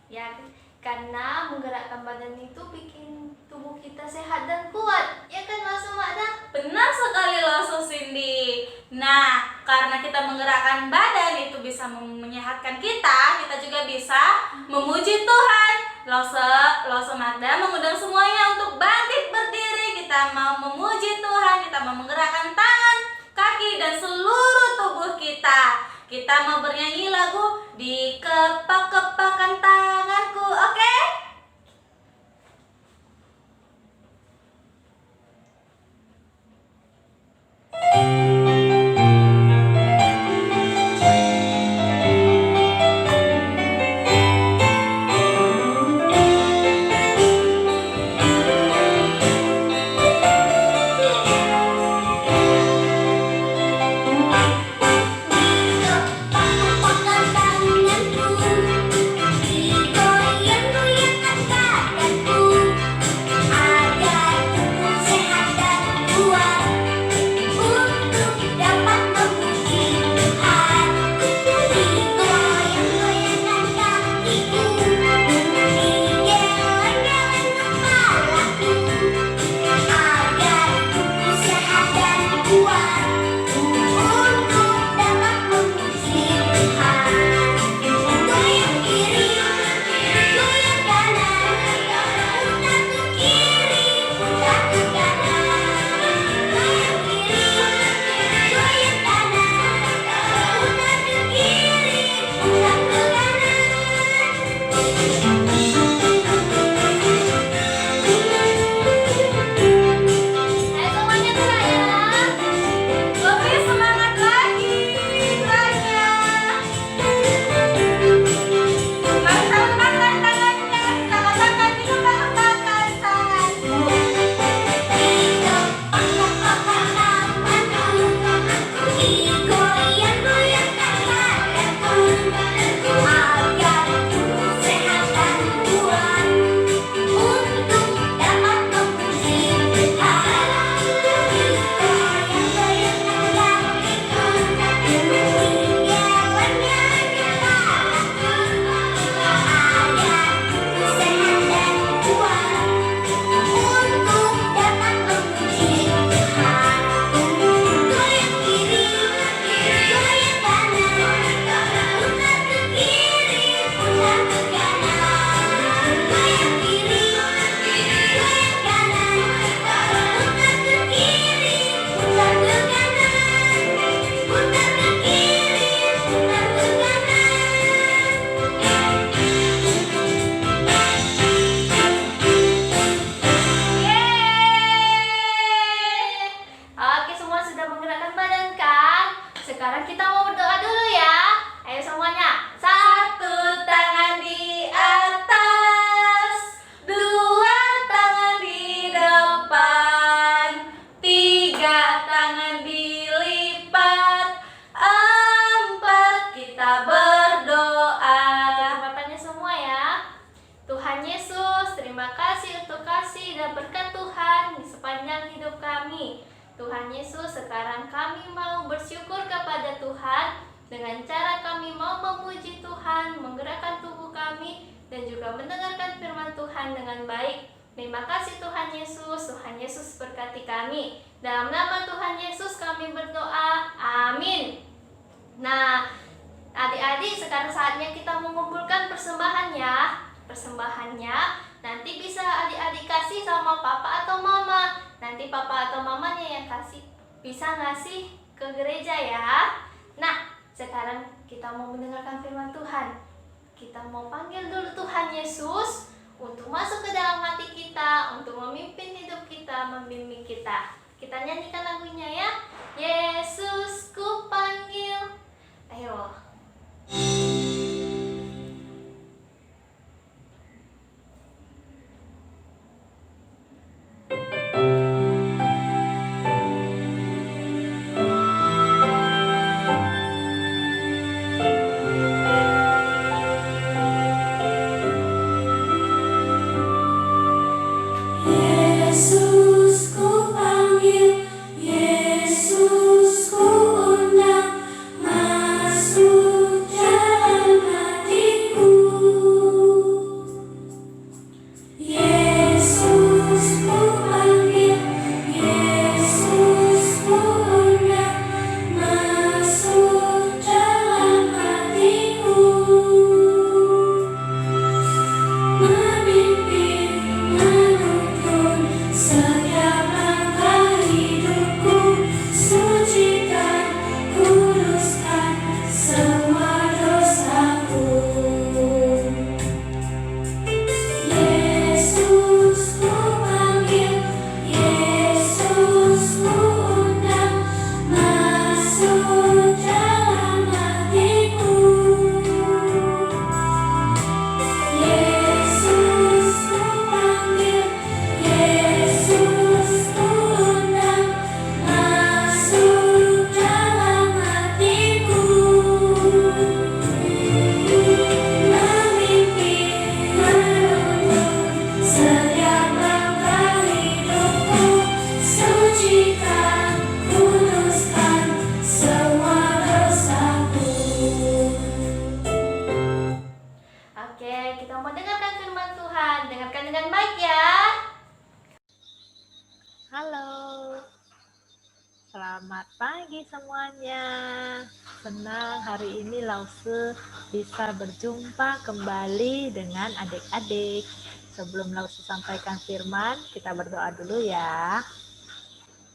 Ya, karena menggerakkan badan itu bikin tubuh kita sehat dan kuat. Ya kan Loso Makda? Benar sekali Loso Cindy. Nah, karena kita menggerakkan badan itu bisa menyehatkan kita juga bisa memuji Tuhan. Loso Makda mengundang semuanya untuk bangkit berdiri. Kita mau memuji Tuhan, kita mau menggerakkan tangan, kaki, dan seluruh tubuh kita. Kita mau bernyanyi lagu Di Kepak-kepakan Tanganku, oke? Sekarang kita mau berdoa dulu ya. Ayo semuanya. Satu tangan di atas, dua tangan di depan, tiga tangan dilipat, empat kita berdoa. Jawabannya semua ya. Tuhan Yesus, terima kasih untuk kasih dan berkat Tuhan di sepanjang hidup kami. Tuhan Yesus, sekarang kami mau bersyukur kepada Tuhan dengan cara kami mau memuji Tuhan, menggerakkan tubuh kami, dan juga mendengarkan firman Tuhan dengan baik. Terima kasih Tuhan Yesus. Tuhan Yesus berkati kami. Dalam nama Tuhan Yesus kami berdoa. Amin. Nah, adik-adik, sekarang saatnya kita mengumpulkan persembahannya. Persembahannya nanti bisa adik-adik kasih sama papa atau mama. Nanti papa atau mamanya yang bisa ngasih ke gereja ya. Nah, sekarang kita mau mendengarkan firman Tuhan. Kita mau panggil dulu Tuhan Yesus untuk masuk ke dalam hati kita, untuk memimpin hidup kita, membimbing kita. Kita nyanyikan lagunya ya. Yesus ku panggil. Ayo. Yesus ku undang masuk. Selamat pagi semuanya. Senang hari ini Lause bisa berjumpa kembali dengan adik-adik. Sebelum Lause sampaikan firman, kita berdoa dulu ya.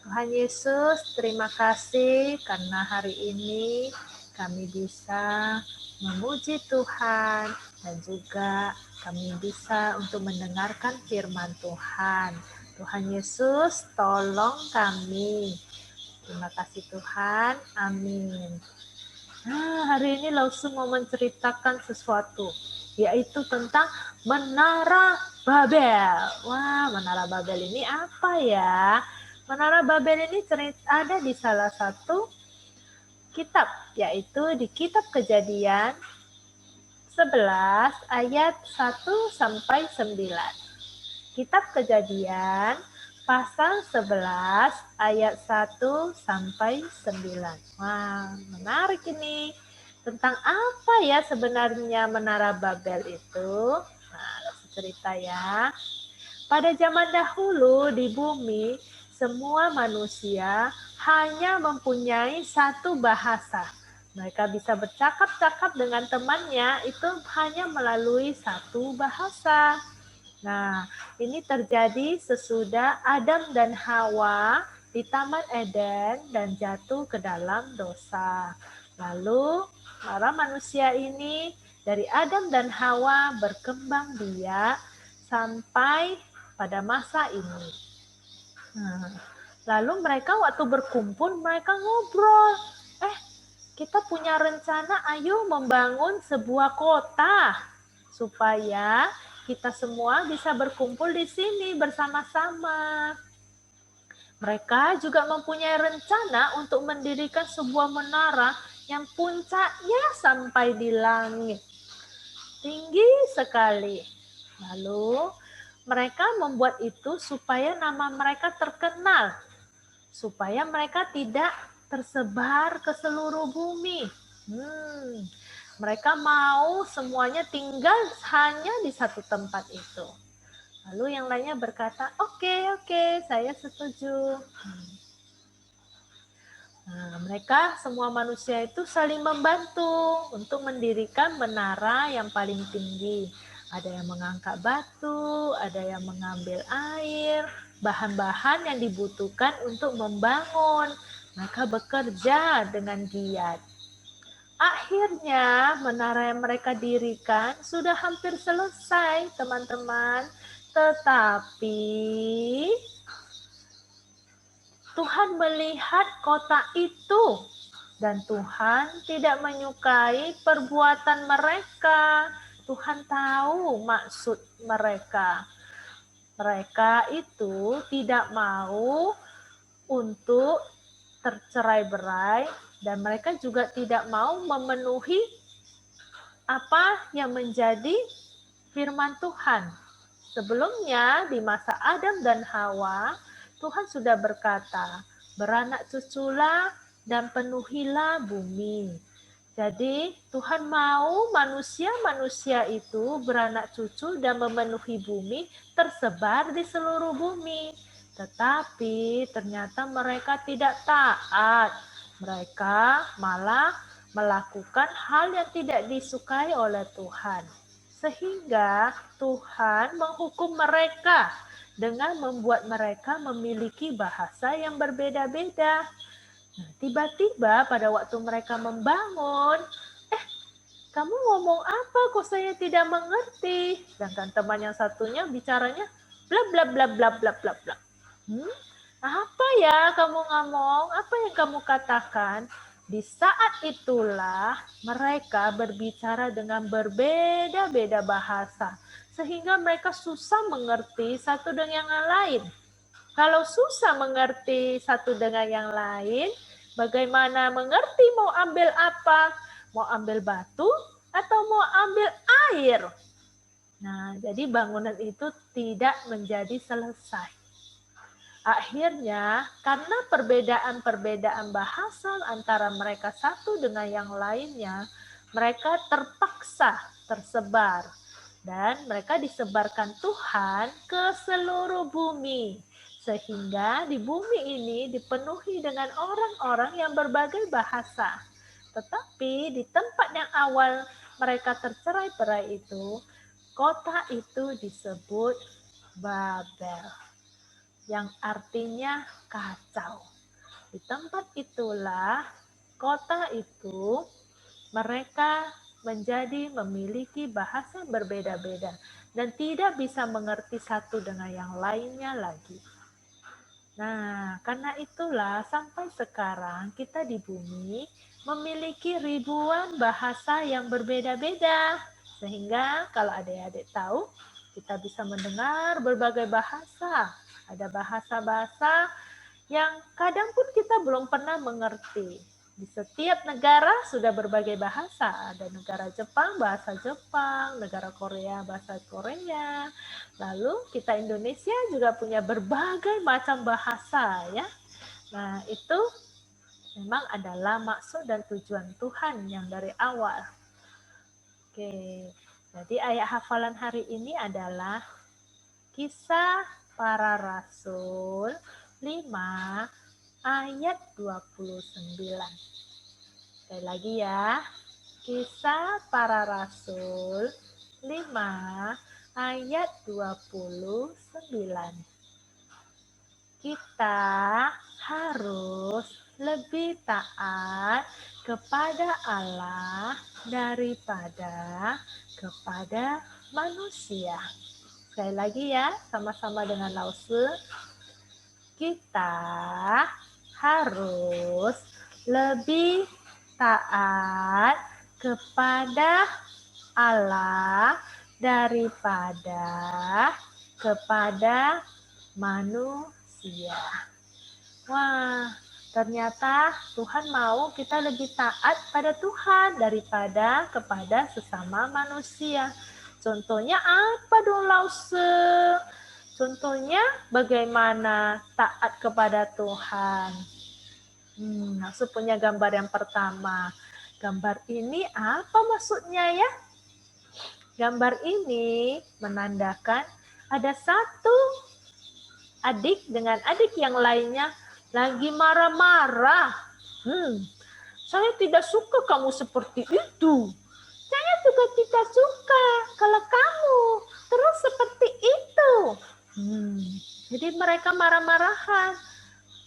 Tuhan Yesus, terima kasih karena hari ini kami bisa memuji Tuhan dan juga kami bisa untuk mendengarkan firman Tuhan. Tuhan Yesus, tolong kami. Terima kasih Tuhan. Amin. Nah, hari ini Lausu mau menceritakan sesuatu, yaitu tentang Menara Babel. Wah, Menara Babel ini apa ya? Menara Babel ini ada di salah satu kitab, yaitu di Kitab Kejadian 11 ayat 1 sampai 9. Kitab Kejadian pasal 11 ayat 1 sampai 9. Wah, menarik ini. Tentang apa ya sebenarnya Menara Babel itu? Nah, cerita ya. Pada zaman dahulu di bumi, semua manusia hanya mempunyai satu bahasa. Mereka bisa bercakap-cakap dengan temannya itu hanya melalui satu bahasa. Nah, ini terjadi sesudah Adam dan Hawa di Taman Eden dan jatuh ke dalam dosa. Lalu, para manusia ini dari Adam dan Hawa berkembang biak sampai pada masa ini. Nah, lalu mereka waktu berkumpul, mereka ngobrol. Kita punya rencana, ayo membangun sebuah kota supaya kita semua bisa berkumpul di sini bersama-sama. Mereka juga mempunyai rencana untuk mendirikan sebuah menara yang puncaknya sampai di langit. Tinggi sekali. Lalu mereka membuat itu supaya nama mereka terkenal. Supaya mereka tidak tersebar ke seluruh bumi. Mereka mau semuanya tinggal hanya di satu tempat itu. Lalu yang lainnya berkata, oke, saya setuju. Nah, mereka semua manusia itu saling membantu untuk mendirikan menara yang paling tinggi. Ada yang mengangkat batu, ada yang mengambil air, bahan-bahan yang dibutuhkan untuk membangun. Mereka bekerja dengan giat. Akhirnya menara yang mereka dirikan sudah hampir selesai, teman-teman. Tetapi Tuhan melihat kota itu dan Tuhan tidak menyukai perbuatan mereka. Tuhan tahu maksud mereka. Mereka itu tidak mau untuk tercerai-berai dan mereka juga tidak mau memenuhi apa yang menjadi firman Tuhan. Sebelumnya di masa Adam dan Hawa, Tuhan sudah berkata, beranak cuculah dan penuhilah bumi. Jadi Tuhan mau manusia-manusia itu beranak cucu dan memenuhi bumi tersebar di seluruh bumi. Tetapi ternyata mereka tidak taat. Mereka malah melakukan hal yang tidak disukai oleh Tuhan. Sehingga Tuhan menghukum mereka dengan membuat mereka memiliki bahasa yang berbeda-beda. Nah, tiba-tiba pada waktu mereka membangun, kamu ngomong apa kok saya tidak mengerti? Sedangkan teman yang satunya bicaranya bla bla bla bla bla bla bla. Apa ya kamu ngomong? Apa yang kamu katakan? Di saat itulah mereka berbicara dengan berbeda-beda bahasa. Sehingga mereka susah mengerti satu dengan yang lain. Kalau susah mengerti satu dengan yang lain, bagaimana mengerti mau ambil apa? Mau ambil batu atau mau ambil air? Nah, jadi bangunan itu tidak menjadi selesai. Akhirnya, karena perbedaan-perbedaan bahasa antara mereka satu dengan yang lainnya, mereka terpaksa tersebar. Dan mereka disebarkan Tuhan ke seluruh bumi. Sehingga di bumi ini dipenuhi dengan orang-orang yang berbagai bahasa. Tetapi di tempat yang awal mereka tercerai-berai itu, kota itu disebut Babel, yang artinya kacau. Di tempat itulah kota itu mereka menjadi memiliki bahasa berbeda-beda dan tidak bisa mengerti satu dengan yang lainnya lagi. Nah, karena itulah sampai sekarang kita di bumi memiliki ribuan bahasa yang berbeda-beda. Sehingga kalau adik-adik tahu, kita bisa mendengar berbagai bahasa. Ada bahasa-bahasa yang kadang pun kita belum pernah mengerti. Di setiap negara sudah berbagai bahasa. Ada negara Jepang, bahasa Jepang, negara Korea, bahasa Korea. Lalu kita Indonesia juga punya berbagai macam bahasa ya. Nah, itu memang adalah maksud dan tujuan Tuhan yang dari awal. Oke. Jadi ayat hafalan hari ini adalah Kisah Para Rasul 5 ayat 29. Sekali lagi ya. Kisah Para Rasul 5 ayat 29. Kita harus lebih taat kepada Allah daripada kepada manusia. Sekali lagi ya, sama-sama dengan Lause. Kita harus lebih taat kepada Allah daripada kepada manusia. Wah, ternyata Tuhan mau kita lebih taat pada Tuhan daripada kepada sesama manusia. Contohnya apa dong, Lause? Contohnya bagaimana taat kepada Tuhan? Lause punya gambar yang pertama. Gambar ini apa maksudnya ya? Gambar ini menandakan ada satu adik dengan adik yang lainnya lagi marah-marah. Saya tidak suka kamu seperti itu. Saya juga tidak suka kalau kamu terus seperti itu. Jadi mereka marah-marahan.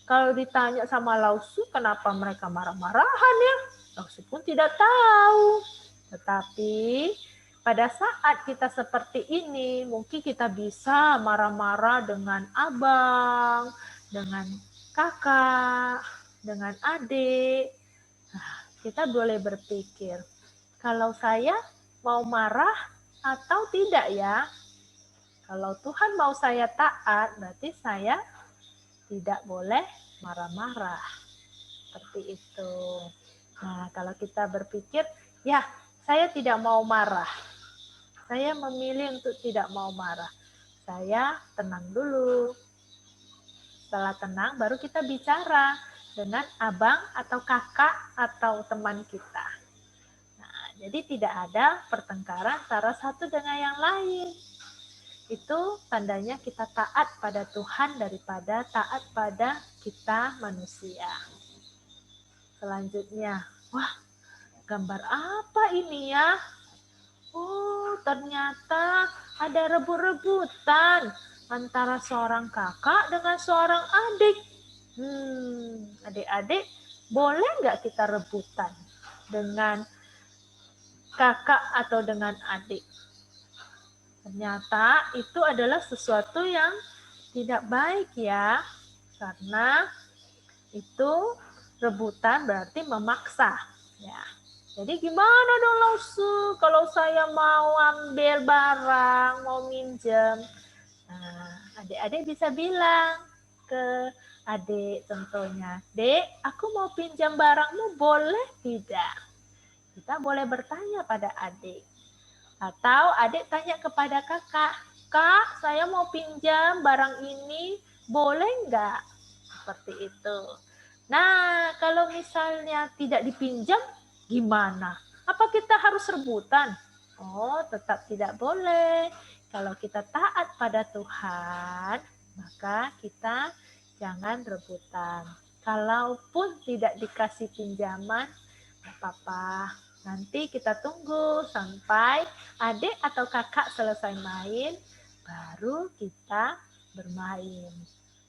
Kalau ditanya sama Lause kenapa mereka marah-marahan ya, Lause pun tidak tahu. Tetapi pada saat kita seperti ini, mungkin kita bisa marah-marah dengan abang, dengan kakak, dengan adik. Nah, kita boleh berpikir, kalau saya mau marah atau tidak ya? Kalau Tuhan mau saya taat, berarti saya tidak boleh marah-marah. Seperti itu. Nah, kalau kita berpikir, ya saya tidak mau marah. Saya memilih untuk tidak mau marah. Saya tenang dulu. Setelah tenang, baru kita bicara dengan abang atau kakak atau teman kita. Nah, jadi tidak ada pertengkaran antara satu dengan yang lain. Itu tandanya kita taat pada Tuhan daripada taat pada kita manusia. Selanjutnya, wah, gambar apa ini ya? Oh, ternyata ada rebut-rebutan antara seorang kakak dengan seorang adik. Adik-adik, boleh nggak kita rebutan dengan kakak atau dengan adik? Ternyata itu adalah sesuatu yang tidak baik ya, karena itu rebutan berarti memaksa. Ya. Jadi gimana dong Lause kalau saya mau ambil barang, mau minjem? Nah, adik-adik bisa bilang ke adik contohnya, Dek, aku mau pinjam barangmu, boleh tidak? Kita boleh bertanya pada adik. Atau adik tanya kepada kakak, Kak, saya mau pinjam barang ini, boleh enggak? Seperti itu. Nah, kalau misalnya tidak dipinjam, gimana? Apa kita harus rebutan? Oh, tetap tidak boleh. Kalau kita taat pada Tuhan, maka kita jangan rebutan. Kalaupun tidak dikasih pinjaman, tidak apa-apa. Nanti kita tunggu sampai adik atau kakak selesai main, baru kita bermain.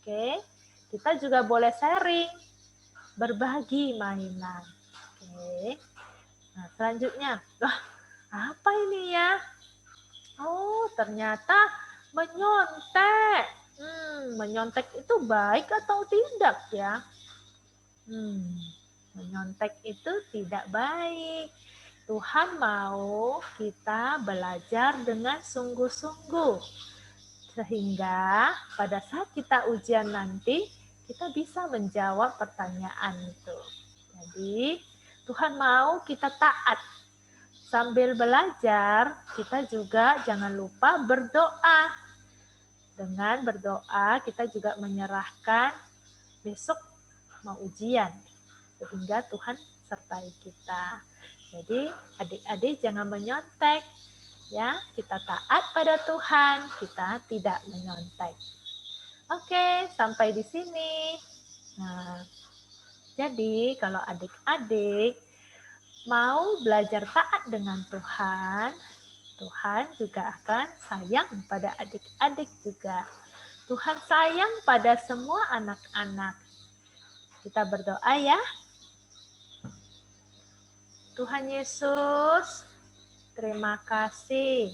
Oke, kita juga boleh sharing, berbagi mainan. Oke, nah selanjutnya, wah apa ini ya? Oh ternyata menyontek. Menyontek itu baik atau tidak ya? Menyontek itu tidak baik. Tuhan mau kita belajar dengan sungguh-sungguh. Sehingga pada saat kita ujian nanti, kita bisa menjawab pertanyaan itu. Jadi Tuhan mau kita taat. Sambil belajar, kita juga jangan lupa berdoa. Dengan berdoa, kita juga menyerahkan besok mau ujian. Sehingga Tuhan sertai kita. Jadi adik-adik jangan menyontek. Ya, kita taat pada Tuhan, kita tidak menyontek. Oke, sampai di sini. Nah, jadi kalau adik-adik mau belajar taat dengan Tuhan, Tuhan juga akan sayang pada adik-adik juga. Tuhan sayang pada semua anak-anak. Kita berdoa ya. Tuhan Yesus, terima kasih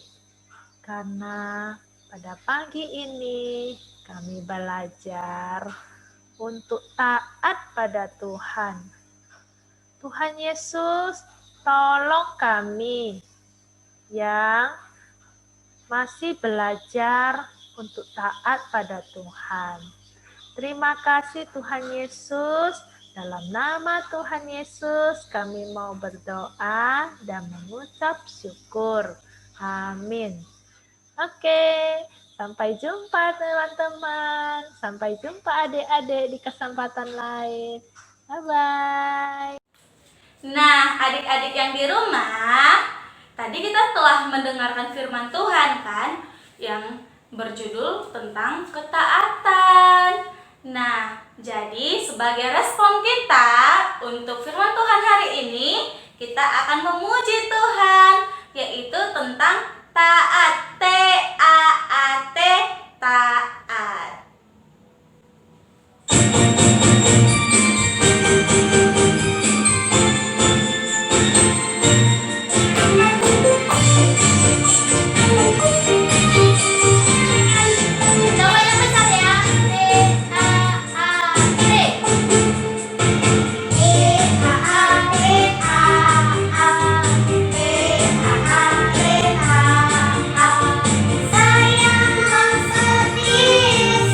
karena pada pagi ini kami belajar untuk taat pada Tuhan. Tuhan Yesus, tolong kami yang masih belajar untuk taat pada Tuhan. Terima kasih Tuhan Yesus. Dalam nama Tuhan Yesus kami mau berdoa dan mengucap syukur. Amin. Oke, sampai jumpa teman-teman. Sampai jumpa adik-adik di kesempatan lain. Bye-bye. Nah, adik-adik yang di rumah, tadi kita telah mendengarkan firman Tuhan kan, yang berjudul tentang ketaatan. Nah, jadi sebagai respon kita untuk firman Tuhan hari ini, kita akan memuji Tuhan, yaitu tentang taat, T-A-A-T, taat. Sayang, sedih,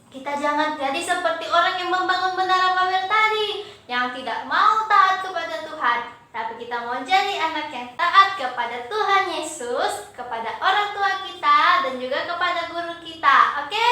kita jangan jadi seperti orang yang membangun menara Babel tadi, yang tidak mau taat kepada Tuhan. Tapi kita mau jadi anak yang taat kepada Tuhan Yesus, kepada orang tua kita, dan juga kepada guru kita. Oke?